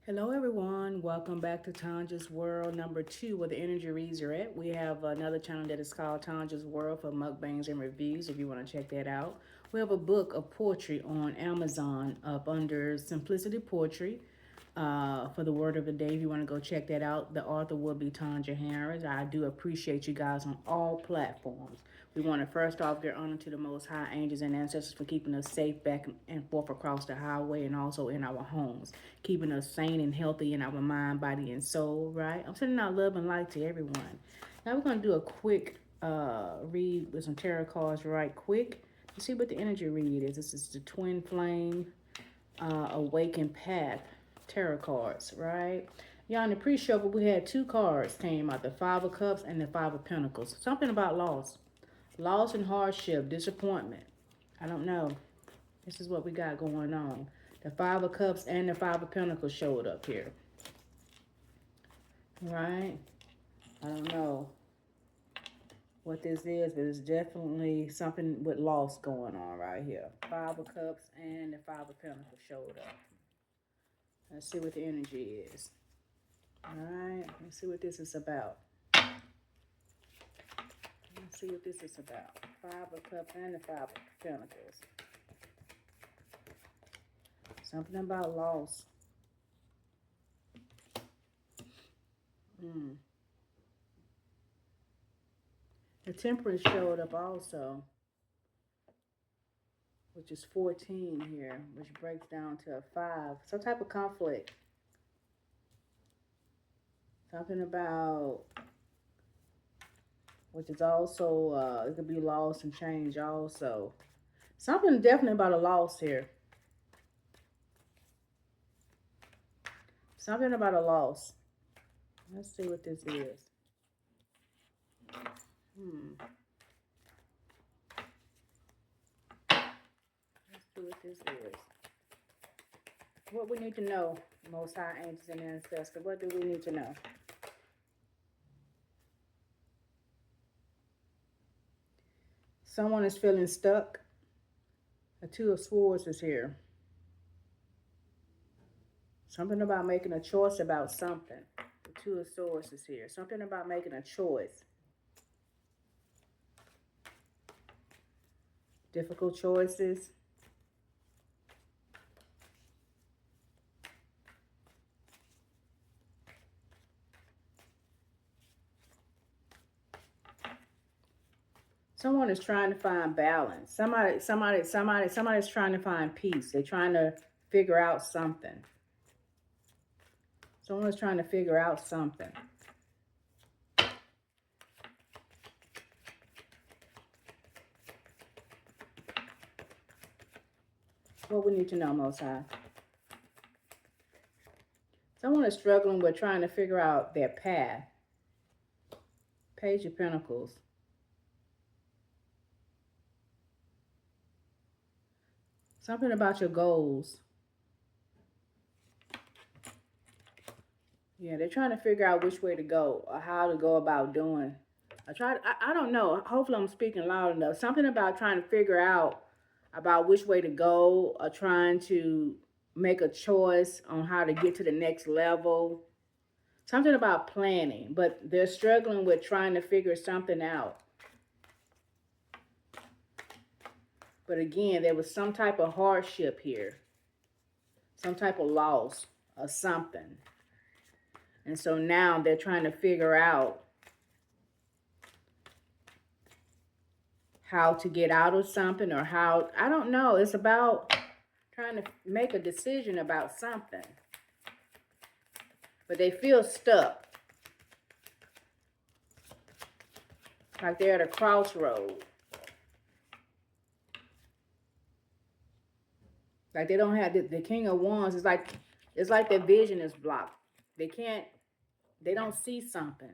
Hello, everyone. Welcome back to Tanja's World number 2, where the energy reads are at. We have another channel that is called Tanja's World for mukbangs and reviews. If you want to check that out, we have a book of poetry on Amazon up under Simplicity Poetry. For the word of the day, if you want to go check that out, the author will be Tanja Harris. I do appreciate you guys on all platforms. We want to first off give honor to the Most High angels and ancestors for keeping us safe back and forth across the highway and also in our homes, keeping us sane and healthy in our mind, body, and soul. Right? I'm sending out love and light to everyone. Now we're going to do a quick read with some tarot cards, right quick, to see what the energy read is. This is the Twin Flame Awakened Path tarot cards, right? Yeah, in the pre-show, but we had two cards came out, the Five of Cups and the Five of Pentacles. Something about loss and hardship, disappointment. I don't know. This is what we got going on. The Five of Cups and the Five of Pentacles showed up here, right? I don't know what this is, but it's definitely something with loss going on right here. Five of Cups and the Five of Pentacles showed up. Let's see what the energy is. All right, let's see what this is about. Let's see what this is about. Five of Cups and the Five of Pentacles. Something about loss. The Temperance showed up also, which is 14 here, which breaks down to a 5. Some type of conflict. Something about, which is also, it could be loss and change also. Something definitely about a loss here. Something about a loss. Let's see what this is. Let's see what this is. What we need to know, Most High Angels and Ancestors. What do we need to know? Someone is feeling stuck. A Two of Swords is here. Something about making a choice about something. The Two of Swords is here. Something about making a choice. Difficult choices. Someone is trying to find balance. Somebody's trying to find peace. They're trying to figure out something. Someone is trying to figure out something. What we need to know, Most High. Someone is struggling with trying to figure out their path. Page of Pentacles. Something about your goals. Yeah, they're trying to figure out which way to go or how to go about doing. I don't know. Hopefully I'm speaking loud enough. Something about trying to figure out about which way to go or trying to make a choice on how to get to the next level. Something about planning, but they're struggling with trying to figure something out. But again, there was some type of hardship here. Some type of loss or something. And so now they're trying to figure out how to get out of something or how, I don't know. It's about trying to make a decision about something. But they feel stuck. Like they're at a crossroad. Like they don't have the King of Wands. It's like their vision is blocked. They don't see something.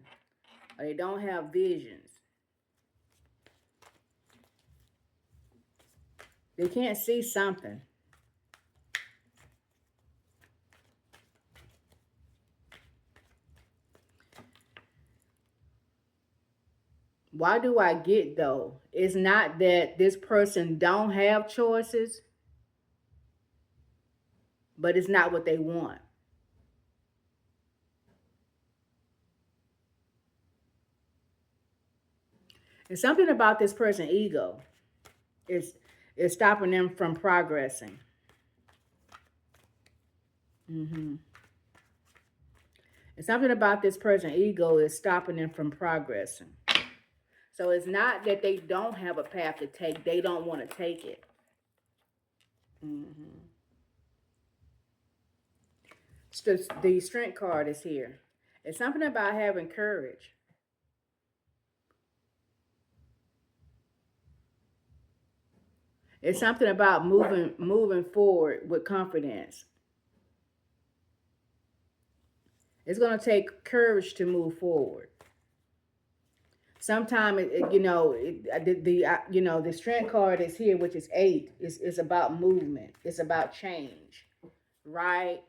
Or they don't have visions. They can't see something. Why do I get though? It's not that this person don't have choices, but it's not what they want. It's something about this person's ego. It's it's stopping them from progressing. hmm It's something about this person's ego is stopping them from progressing. So it's not that they don't have a path to take; they don't want to take it. hmm The strength card is here. It's something about having courage. It's something about moving forward with confidence. It's going to take courage to move forward. Sometimes the strength card is here, which is 8. It's about movement. It's about change, right?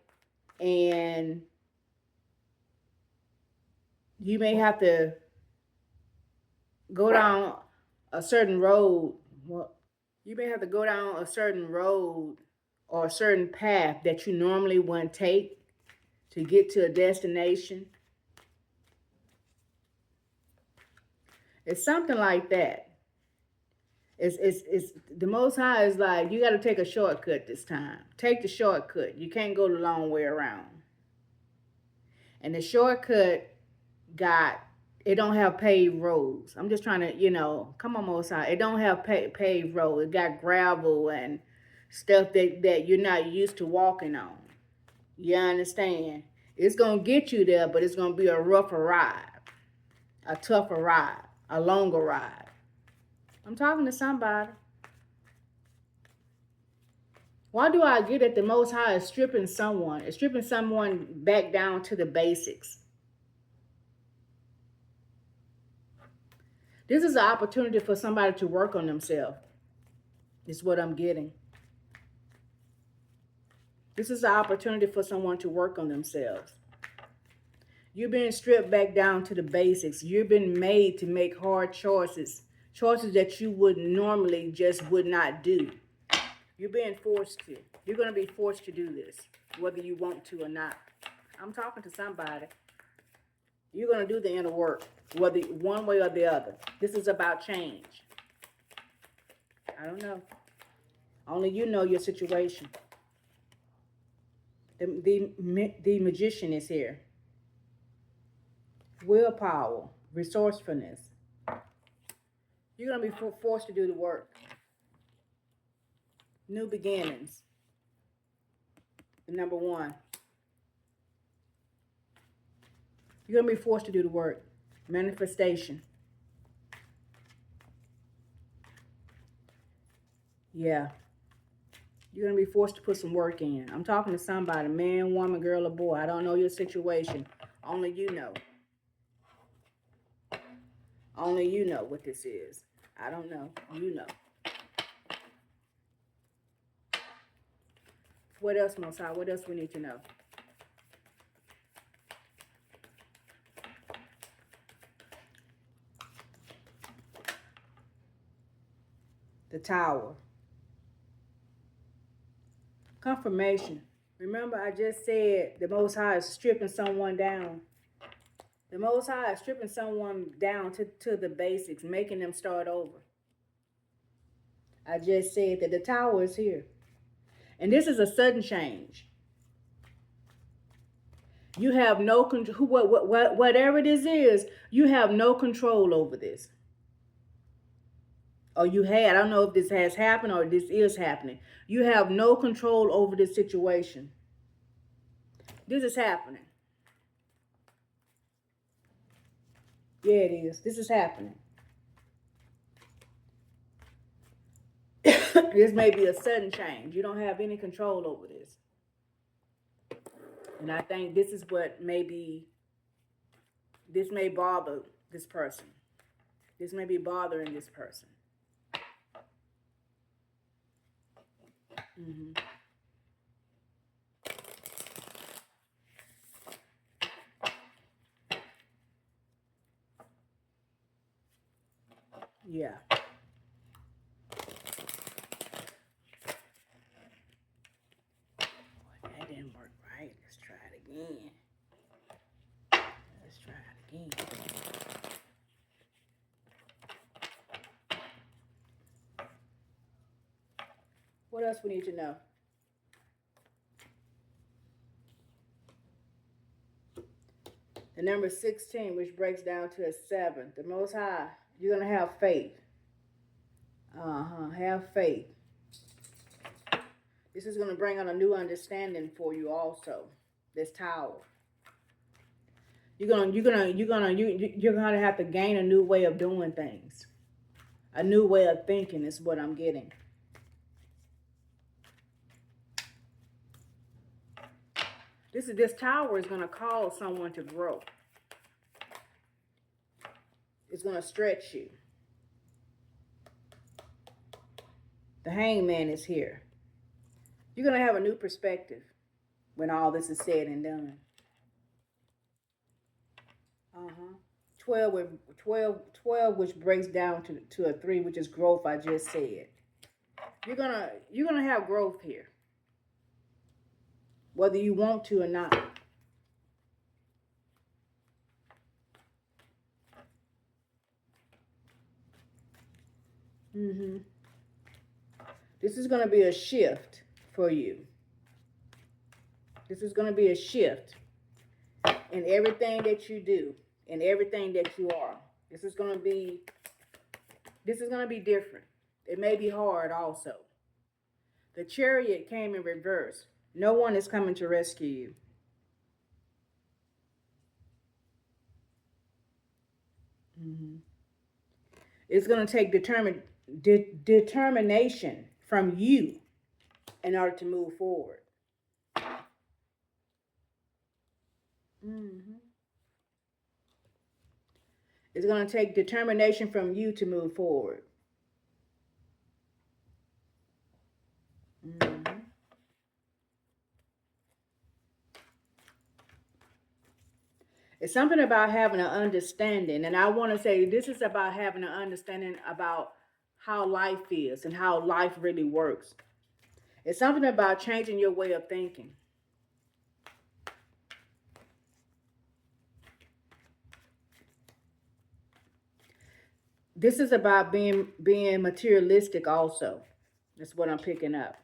And you may have to go down a certain road. Well, you may have to go down a certain road or a certain path that you normally wouldn't take to get to a destination. It's something like that. It's the Most High is like, you got to take a shortcut this time. Take the shortcut. You can't go the long way around. And the shortcut got, it don't have paved roads. I'm just trying to, come on, Most High. It don't have paved road. It got gravel and stuff that you're not used to walking on. You understand? It's gonna get you there, but it's gonna be a rougher ride, a tougher ride, a longer ride. I'm talking to somebody. Why do I get that the Most High is stripping someone? It's stripping someone back down to the basics. This is an opportunity for somebody to work on themselves. Is what I'm getting. This is an opportunity for someone to work on themselves. You're being stripped back down to the basics. You've been made to make hard choices. Choices that you would normally just would not do. You're being forced to. You're going to be forced to do this, whether you want to or not. I'm talking to somebody. You're going to do the inner work, whether one way or the other. This is about change. I don't know. Only you know your situation. The magician is here. Willpower, resourcefulness. You're going to be forced to do the work. New beginnings. Number 1. You're going to be forced to do the work. Manifestation. Yeah. You're going to be forced to put some work in. I'm talking to somebody, man, woman, girl, or boy. I don't know your situation. Only you know. Only you know what this is. I don't know. You know. What else, Most High? What else we need to know? The Tower. Confirmation. Remember, I just said the Most High is stripping someone down. The Most High is stripping someone down to the basics, making them start over. I just said that the Tower is here. And this is a sudden change. You have no control. Whatever this is, you have no control over this. Or you had. I don't know if this has happened or this is happening. You have no control over this situation. This is happening. Yeah, it is. This is happening. This may be a sudden change. You don't have any control over this. And I think this is what this may bother this person. This may be bothering this person. Mm-hmm. Yeah. That didn't work right. Let's try it again. Let's try it again. else we need to know? The number 16, which breaks down to a 7. The Most High, you're going to have faith. Have faith. This is going to bring on a new understanding for you also. This Tower. You're gonna have to gain a new way of doing things. A new way of thinking is what I'm getting. This Tower is gonna cause someone to grow. It's gonna stretch you. The Hangman is here. You're gonna have a new perspective when all this is said and done. 12, which breaks down to a 3, which is growth. I just said. You're gonna have growth here, whether you want to or not. This is gonna be a shift for you. This is gonna be a shift in everything that you do, in everything that you are. This is gonna be different. It may be hard also. The Chariot came in reverse. No one is coming to rescue you. It's going to take determination from you in order to move forward. It's going to take determination from you to move forward. It's something about having an understanding. And I want to say this is about having an understanding about how life is and how life really works. It's something about changing your way of thinking. This is about being materialistic also. That's what I'm picking up.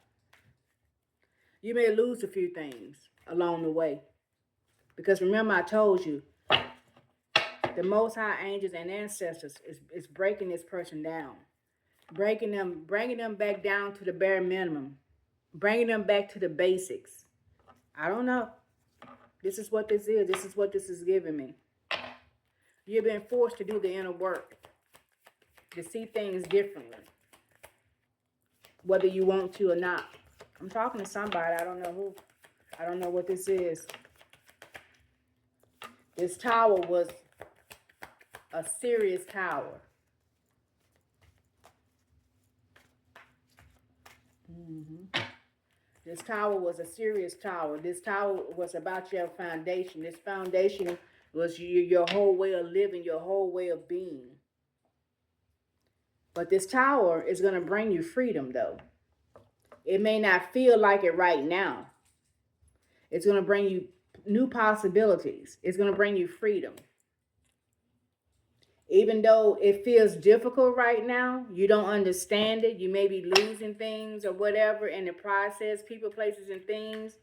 You may lose a few things along the way. Because remember, I told you, the Most High angels and ancestors is breaking this person down. Bringing them back down to the bare minimum. Bringing them back to the basics. I don't know. This is what this is. This is what this is giving me. You've been forced to do the inner work. To see things differently. Whether you want to or not. I'm talking to somebody. I don't know who. I don't know what this is. This tower was a serious tower. This tower was a serious tower. This tower was about your foundation. This foundation was your whole way of living, your whole way of being. But this tower is going to bring you freedom, though. It may not feel like it right now. It's going to bring you new possibilities. It's going to bring you freedom. Even though it feels difficult right now, you don't understand it. You may be losing things or whatever in the process, people, places, and things.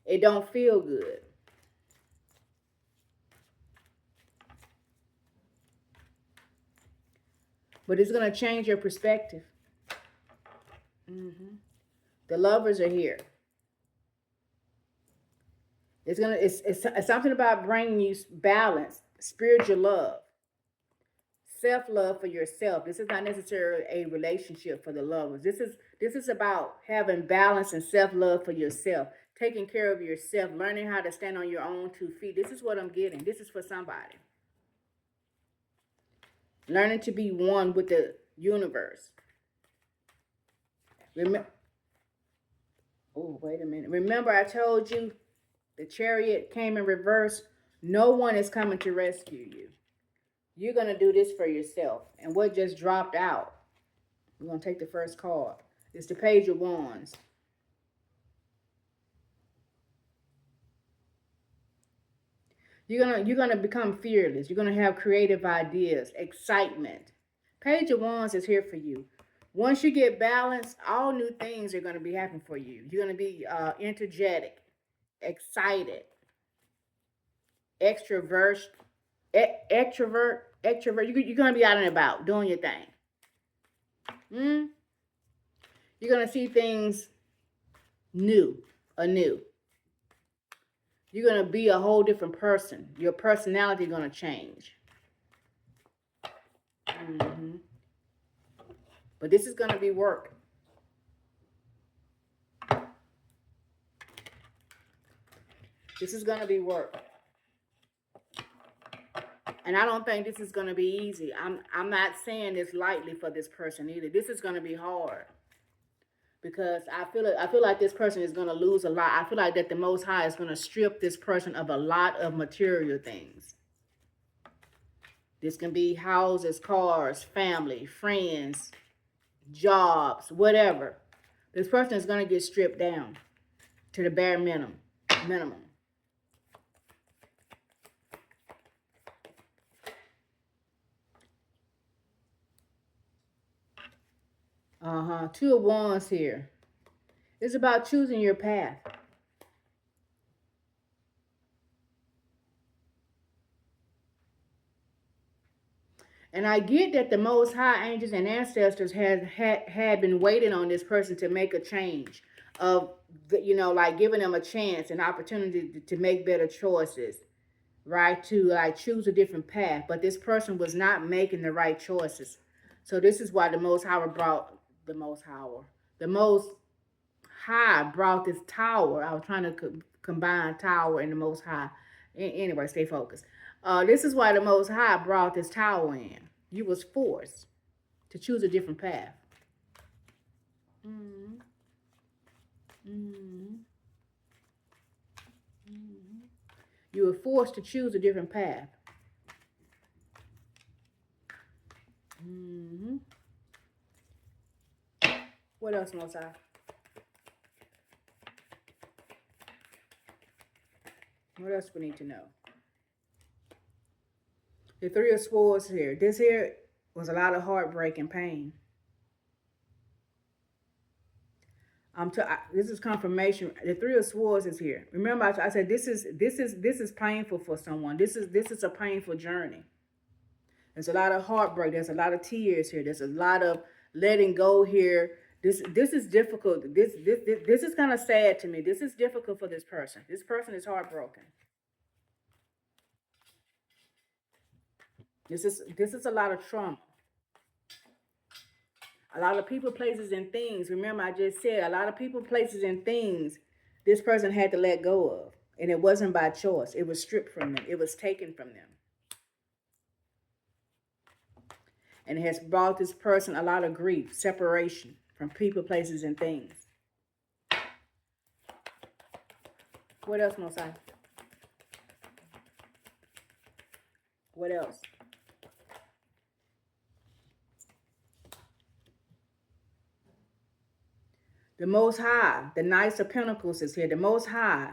It don't feel good. But it's going to change your perspective. The lovers are here. It's something about bringing you balance, spiritual love, self-love for yourself. This is not necessarily a relationship for the lovers. This is about having balance and self-love for yourself, taking care of yourself, learning how to stand on your own 2 feet. This is what I'm getting. This is for somebody. Learning to be one with the universe. Wait a minute. Remember I told you the Chariot came in reverse. No one is coming to rescue you. You're going to do this for yourself. And what just dropped out? We're going to take the first card. It's the Page of Wands. You're gonna become fearless. You're gonna have creative ideas, excitement. Page of Wands is here for you. Once you get balanced, all new things are going to be happening for you. You're going to be energetic, excited, extrovert, extrovert. You're going to be out and about doing your thing. You're going to see things anew. You're going to be a whole different person. Your personality is going to change. But this is going to be work. This is going to be work. And I don't think this is going to be easy. I'm not saying this lightly for this person either. This is going to be hard. Because I feel like this person is going to lose a lot. I feel like that the Most High is going to strip this person of a lot of material things. This can be houses, cars, family, friends, jobs, whatever. This person is going to get stripped down to the bare minimum. Two of Wands here. It's about choosing your path. And I get that the Most High angels and ancestors had been waiting on this person to make a change of, like giving them a chance, an opportunity to make better choices, right? To like choose a different path. But this person was not making the right choices. So this is why the Most High brought the Most High brought this tower. I was trying to combine tower and the Most High. Anyway, stay focused. This is why the Most High brought this tower in. You was forced to choose a different path. You were forced to choose a different path. What else, Most High? What else we need to know? The Three of Swords here. This here was a lot of heartbreak and pain. This is confirmation. The Three of Swords is here. Remember, I said this is painful for someone. This is a painful journey. There's a lot of heartbreak. There's a lot of tears here. There's a lot of letting go here. This is difficult. This is kind of sad to me. This is difficult for this person. This person is heartbroken. This is a lot of trauma. A lot of people, places, and things. Remember, I just said a lot of people, places, and things this person had to let go of. And it wasn't by choice. It was stripped from them. It was taken from them. And it has brought this person a lot of grief, separation from people, places, and things. What else, Mosai? What else? The Most High, the Knights of Pentacles is here. The Most High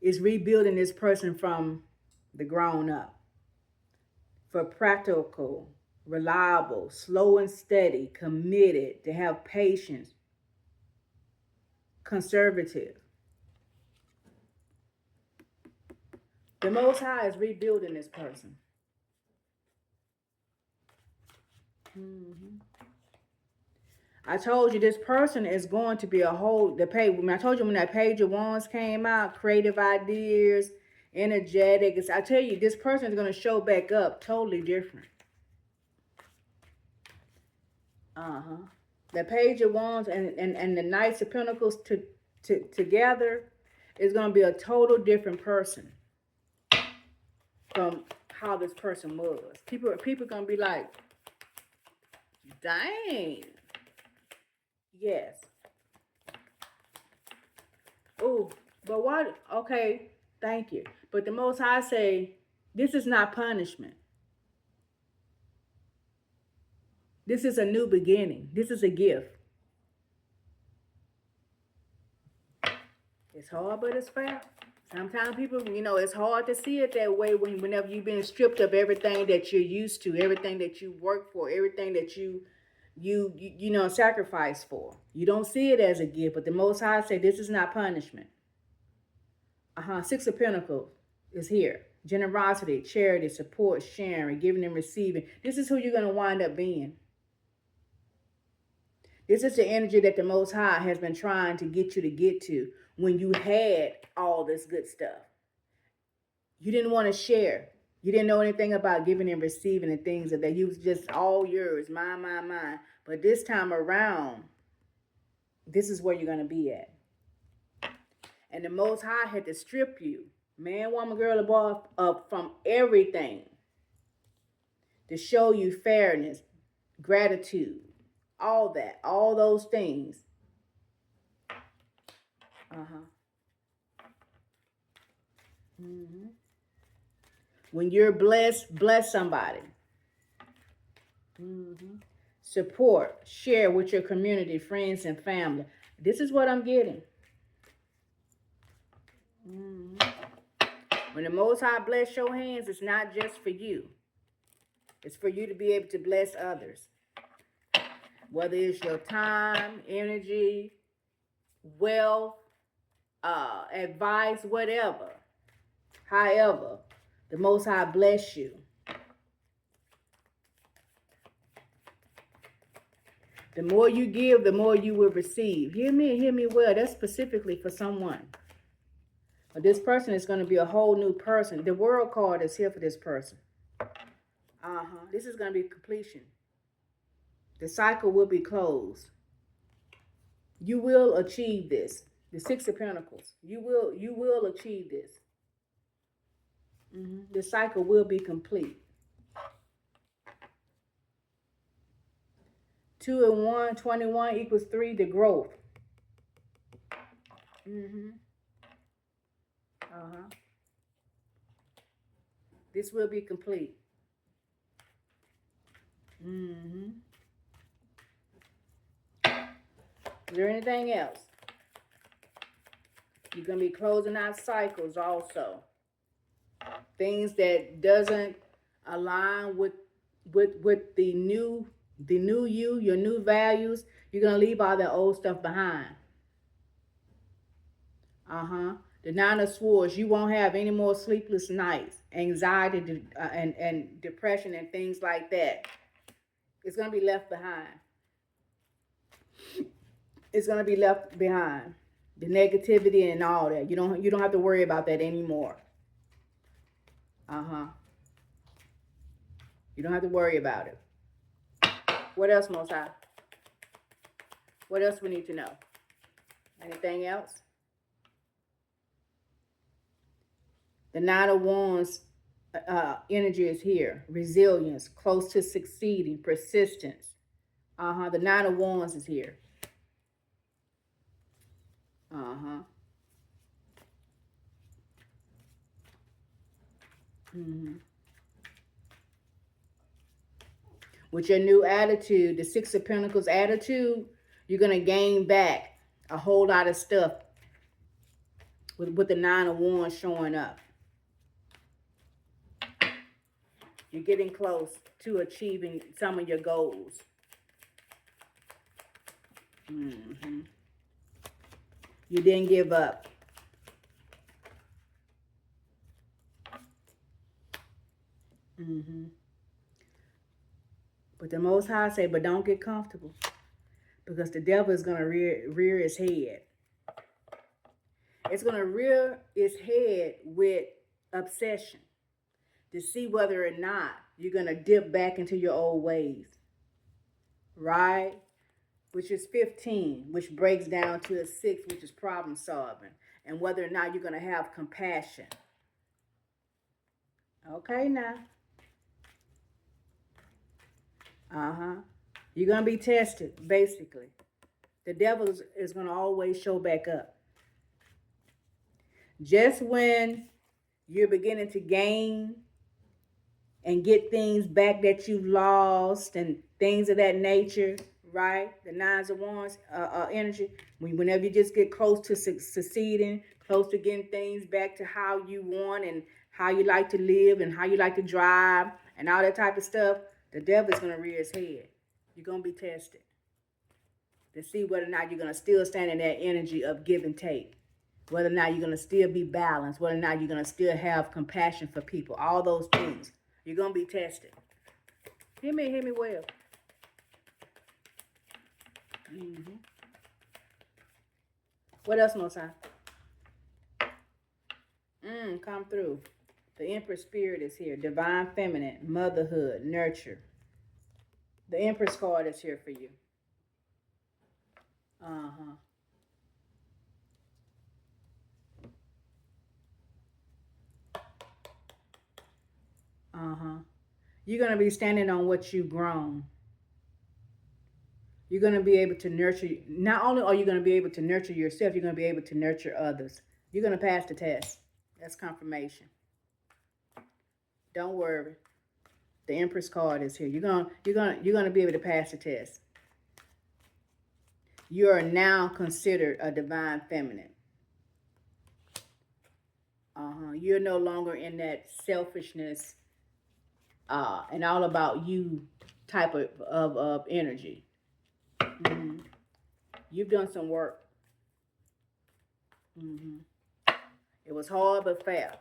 is rebuilding this person from the ground up. For practical, reliable, slow and steady, committed, to have patience, conservative. The Most High is rebuilding this person. I told you this person is going to be a whole, I told you when that Page of Wands came out, creative ideas, energetic. I tell you, this person is going to show back up totally different. The Page of Wands and the Knights of Pentacles together is going to be a total different person from how this person was. People are going to be like, dang. Yes. Oh, but what? Okay, thank you. But the Most High say, this is not punishment. This is a new beginning. This is a gift. It's hard, but it's fair. Sometimes people, it's hard to see it that way whenever you've been stripped of everything that you're used to, everything that you work for, everything that you you know, sacrifice for. You don't see it as a gift, but the Most High say this is not punishment. Six of Pentacles is here. Generosity, charity, support, sharing, giving and receiving. This is who you're going to wind up being. This is the energy that the Most High has been trying to get you to get to when you had all this good stuff. You didn't want to share. You didn't know anything about giving and receiving and things of that. You was just all yours, mine, mine, mine. But this time around, this is where you're going to be at. And the Most High had to strip you, man, woman, girl, or boy, up from everything to show you fairness, gratitude, all that, all those things. When you're blessed, bless somebody. Support, share with your community, friends, and family. This is what I'm getting. When the Most High bless your hands, it's not just for you. It's for you to be able to bless others. Whether it's your time, energy, wealth, advice, whatever. However, the Most High bless you. The more you give, the more you will receive. Hear me well. That's specifically for someone. But this person is going to be a whole new person. The world card is here for this person. This is going to be completion. The cycle will be closed. You will achieve this. The Six of Pentacles. You will achieve this. The cycle will be complete. 2 and 1, 21 equals 3, the growth. This will be complete. Is there anything else? You're going to be closing out cycles also. Things that doesn't align with the new you, your new values. You're going to leave all that old stuff behind. The Nine of Swords, you won't have any more sleepless nights, anxiety and depression and things like that. It's going to be left behind. It's going to be left behind. The negativity and all that. You don't have to worry about that anymore. You don't have to worry about it. What else, Most High? What else we need to know? Anything else? The Nine of Wands energy is here. Resilience, close to succeeding, persistence. The Nine of Wands is here. With your new attitude, the Six of Pentacles attitude, you're going to gain back a whole lot of stuff with the Nine of Wands showing up. You're getting close to achieving some of your goals. You didn't give up. But the Most High say, but don't get comfortable. Because the devil is going to rear his head. It's going to rear its head with obsession. To see whether or not you're going to dip back into your old ways. Right? Which is 15, which breaks down to a 6, which is problem solving. And whether or not you're going to have compassion. Okay, now. You're going to be tested, basically. The devil is going to always show back up. Just when you're beginning to gain and get things back that you've lost and things of that nature, right? The Nines of Wands energy. Whenever you just get close to succeeding, close to getting things back to how you want and how you like to live and how you like to drive and all that type of stuff, the devil is going to rear his head. You're going to be tested to see whether or not you're going to still stand in that energy of give and take. Whether or not you're going to still be balanced. Whether or not you're going to still have compassion for people. All those things. You're going to be tested. Hear me well. What else, Most High? Come through. The Empress Spirit is here. Divine Feminine, motherhood, nurture. The Empress card is here for you. Uh-huh. You're going to be standing on what you've grown. You're going to be able to nurture. Not only are you going to be able to nurture yourself, you're going to be able to nurture others. You're going to pass the test. That's confirmation. Don't worry. The Empress card is here. You're going to be able to pass the test. You are now considered a divine feminine. You're no longer in that selfishness and all about you type of energy. You've done some work. It was hard but fair.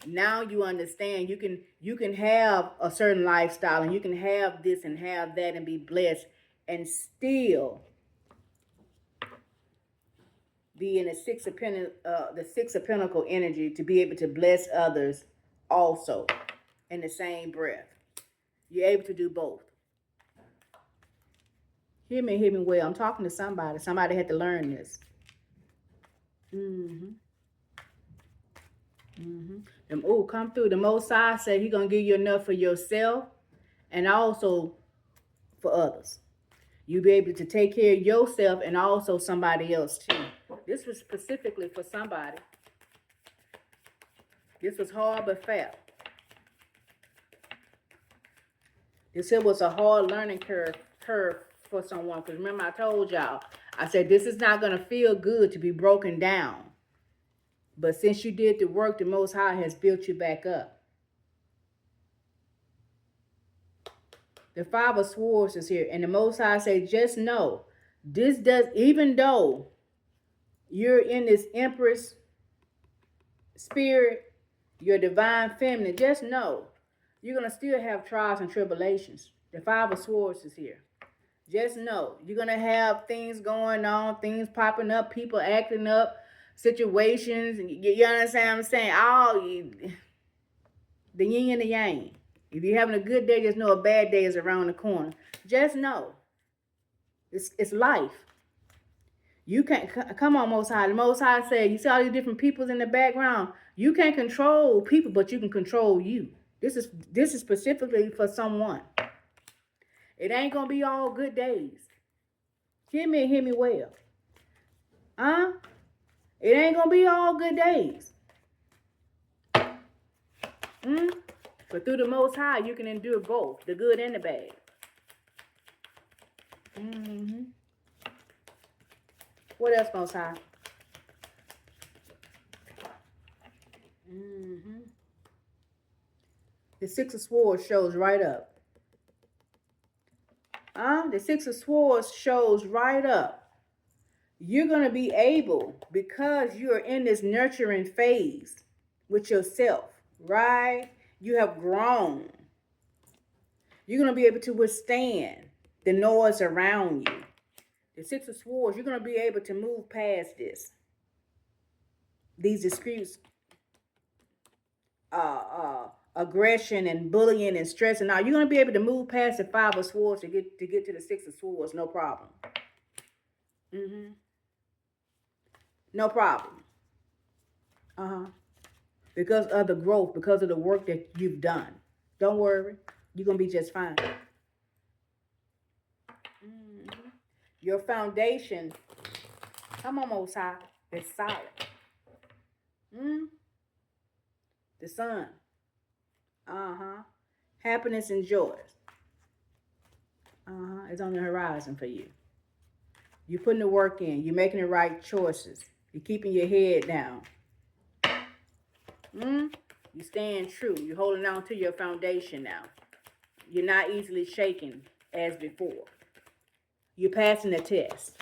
Now you understand you can have a certain lifestyle and you can have this and have that and be blessed and still be in the Six of Pentacle energy to be able to bless others also in the same breath. You're able to do both. Hear me well. I'm talking to somebody. Somebody had to learn this. Come through. The Most High said He's going to give you enough for yourself and also for others. You'll be able to take care of yourself and also somebody else too. This was specifically for somebody. This was hard but fair. This here was a hard learning curve for someone. Because remember I told y'all, I said this is not going to feel good to be broken down. But since you did the work, the Most High has built you back up. The Five of Swords is here. And the Most High say, just know, even though you're in this Empress spirit, your divine feminine, just know, you're going to still have trials and tribulations. The Five of Swords is here. Just know, you're going to have things going on, things popping up, people acting up, situations. You understand what I'm saying? The yin and the yang. If you're having a good day, just know a bad day is around the corner. Just know, it's life. You can't, come on, Most High. The Most High said, you see all these different peoples in the background. You can't control people, but you can control you. This is specifically for someone. It ain't going to be all good days. Hear me well. It ain't going to be all good days. But through the Most High, you can endure both, the good and the bad. What else, Most High? The Six of Swords shows right up. The Six of Swords shows right up. You're going to be able, because you're in this nurturing phase with yourself, right? You have grown. You're going to be able to withstand the noise around you. The Six of Swords, you're going to be able to move past this. These disputes, aggression and bullying and stress and all. You're going to be able to move past the Five of Swords to get to the Six of Swords, no problem. No problem. Because of the growth, because of the work that you've done. Don't worry. You're going to be just fine. Your foundation, come on, Most High, is solid. The sun. Happiness and joy. It's on the horizon for you. You're putting the work in. You're making the right choices. You're keeping your head down. You're staying true. You're holding on to your foundation now. You're not easily shaken as before. You're passing the test.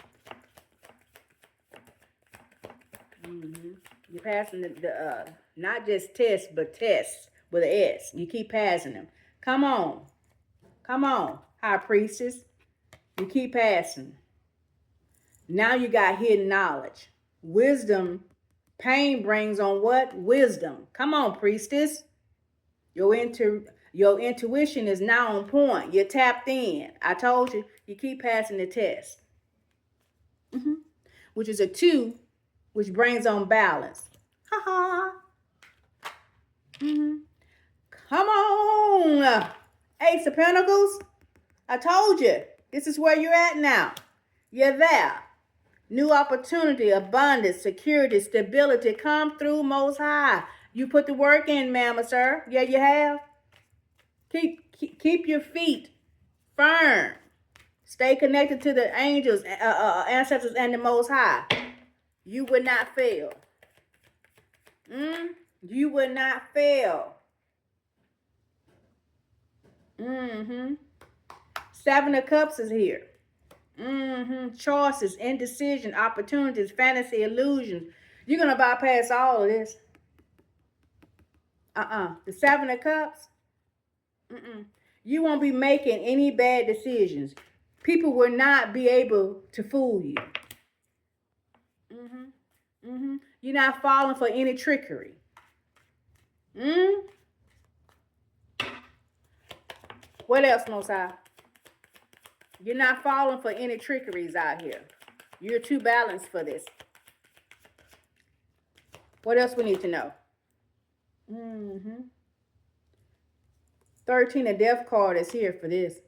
You're passing the not just tests, but tests with an S. You keep passing them. Come on. Come on, high priestess. You keep passing. Now you got hidden knowledge. Wisdom, pain brings on what? Wisdom. Come on, priestess. Your intuition is now on point. You're tapped in. I told you, you keep passing the test. Which is a 2, which brings on balance. Ha ha. Come on. Ace of Pentacles. I told you. This is where you're at now. You're there. New opportunity, abundance, security, stability. Come through Most High. You put the work in, ma'am, sir. Yeah, you have. Keep your feet firm. Stay connected to the angels, ancestors, and the Most High. You will not fail. You will not fail. 7 of Cups is here. Choices, indecision, opportunities, fantasy, illusions. You're going to bypass all of this. The 7 of Cups. You won't be making any bad decisions. People will not be able to fool you. You're not falling for any trickery. What else, Most High? You're not falling for any trickeries out here. You're too balanced for this. What else we need to know? 13 of Death card is here for this.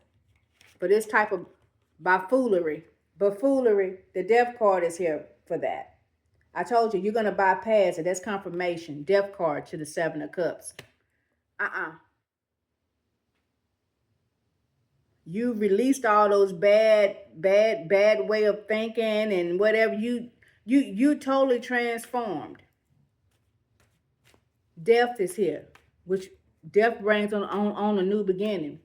For this type of buffoonery. Buffoonery. The Death card is here for that. I told you, you're going to bypass it. That's confirmation. Death card to the 7 of Cups. You released all those bad way of thinking and whatever. You totally transformed. Death is here, which death brings on a new beginning.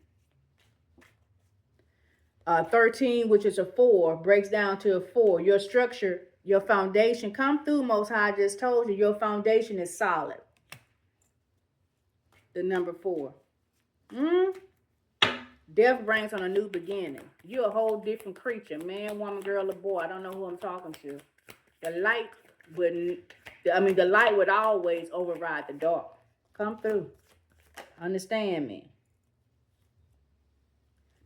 13, which is a 4, breaks down to a 4. Your structure, your foundation, come through, Most High. I just told you, your foundation is solid. The number 4. Death brings on a new beginning. You're a whole different creature. Man, woman, girl, or boy. I don't know who I'm talking to. The light would always override the dark. Come through. Understand me.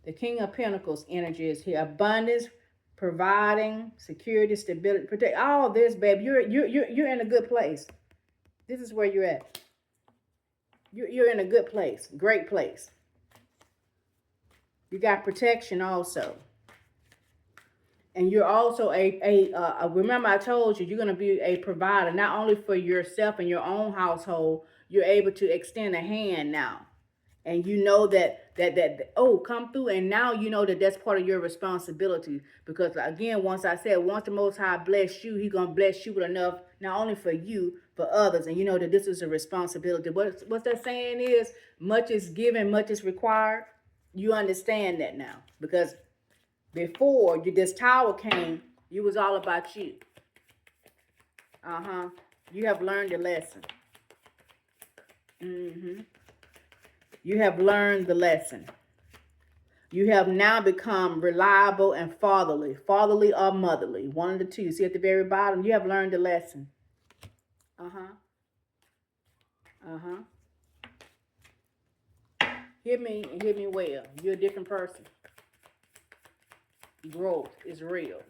The King of Pentacles energy is here. Abundance, providing, security, stability, protect. All this, baby. You're in a good place. This is where you're at. You're in a good place. Great place. You got protection also. And you're also remember I told you, you're going to be a provider, not only for yourself and your own household. You're able to extend a hand now. And you know that come through. And now you know that that's part of your responsibility. Because again, once the Most High bless you, He's going to bless you with enough, not only for you, for others. And you know that this is a responsibility. What that saying is, much is given, much is required. You understand that now. Because before this tower came, you was all about you. You have learned a lesson. You have learned the lesson. You have now become reliable and fatherly. Fatherly or motherly. One of the two. See at the very bottom, you have learned the lesson. Hear me and hear me well. You're a different person. Growth is real.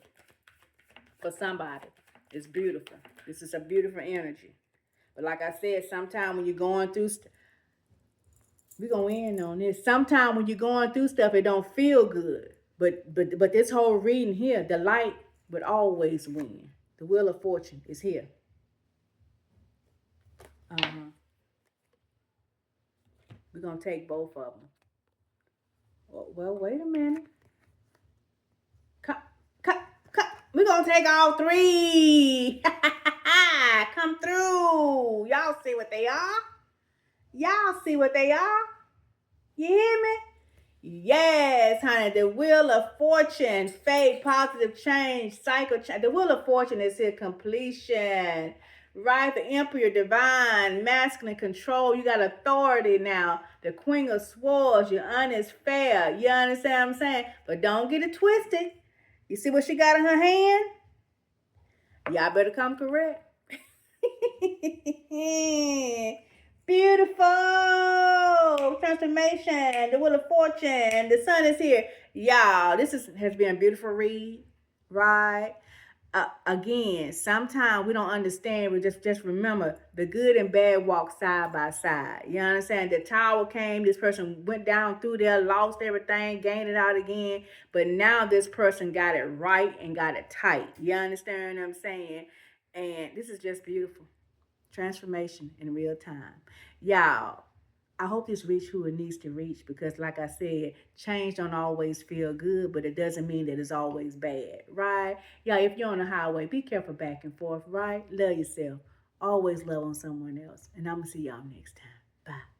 For somebody. It's beautiful. This is a beautiful energy. But like I said, sometimes when you're going through we're going to end on this. Sometimes when you're going through stuff, it don't feel good. But this whole reading here, the light would always win. The Wheel of Fortune is here. We're going to take both of them. Well, wait a minute. We're going to take all 3. Come through. Y'all see what they are? Y'all see what they are? You hear me? Yes, honey. The wheel of fortune, fate, positive change, cycle change. The wheel of fortune is here, completion. Right? The emperor, divine, masculine control. You got authority now. The queen of swords, you're honest, fair. You understand what I'm saying? But don't get it twisted. You see what she got in her hand? Y'all better come correct. Beautiful transformation. The wheel of fortune. The sun is here. Y'all, has been a beautiful read, right? Again, sometimes we don't understand. We just remember the good and bad walk side by side. You understand? The tower came. This person went down through there, lost everything, gained it out again. But now this person got it right and got it tight. You understand what I'm saying? And this is just beautiful. Transformation in real time. Y'all, I hope this reach who it needs to reach because, like I said, change don't always feel good, but it doesn't mean that it's always bad, right? Yeah, if you're on the highway, be careful back and forth, right? Love yourself. Always love on someone else. And I'm going to see y'all next time. Bye.